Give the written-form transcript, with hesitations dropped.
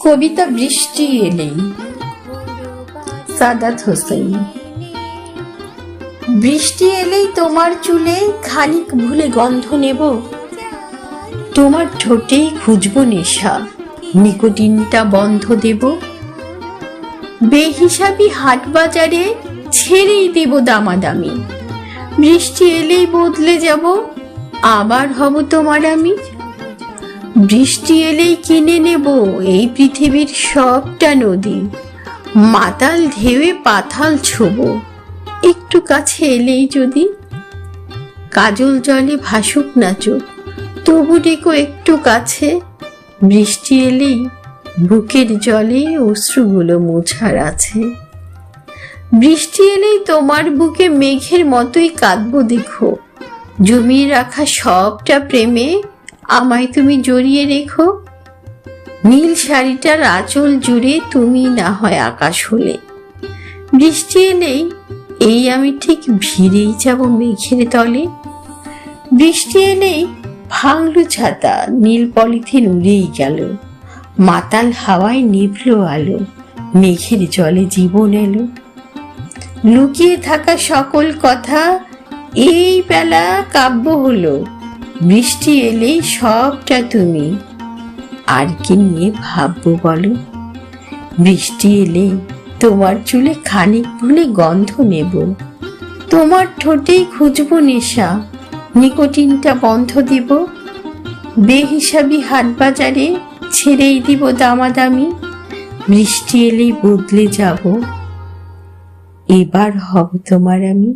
কবিতা বৃষ্টি এলেই, সাদাত হোসেন। বৃষ্টি এলেই তোমার চুলে খানিক ভুলে গন্ধ নেব, তোমার ঠোঁটেই খুঁজব নেশা, নিকোটিনটা বন্ধ দেব। বেহিসাবি হাট বাজারে ছেড়েই দেব দামাদামি, বৃষ্টি এলেই বদলে যাব, আবার হব তোমার আমি। বৃষ্টি এলেই কিনে নেব এই পৃথিবীর সবটা নদী, মাতাল ঢেউয়ে পাতাল ছোব, একটু কাছে এলেই যদি। কাজল জলে ভাসুক না চোখ, তবু ডেকো একটু কাছে, বৃষ্টি এলেই বুকের জলে অশ্রুগুলো মোছার আছে। বৃষ্টি এলেই তোমার বুকে মেঘের মতোই কাঁদবো দেখো, জমিয়ে রাখা সবটা প্রেমে আমায় তুমি জড়িয়ে রেখো। নীল শাড়িটার আঁচল জুড়ে তুমি না হয় আকাশ হলে, বৃষ্টি এলেই এই আমি ঠিক ভিড়েই যাব মেঘের তলে। বৃষ্টি এলেই ভাঙলু ছাতা, নীল পলিথিন উড়েই গেল, মাতাল হাওয়ায় নিভল আলো, মেঘের জলে জীবন এলো। লুকিয়ে থাকা সকল কথা এই বেলা কাব্য হলো, বৃষ্টি এলেই সবটা তুমি, আর কি নিয়ে ভাববো বলো। বৃষ্টি এলেই তোমার চুলে খানিক ভুলে গন্ধ নেব, তোমার ঠোঁটেই খুঁজবো নেশা, নিকোটিনটা বন্ধ দেব। বেহিসাবি হাট বাজারে ছেড়েই দিব দামাদামি, বৃষ্টি এলেই বদলে যাব, এবার হব তোমার আমি।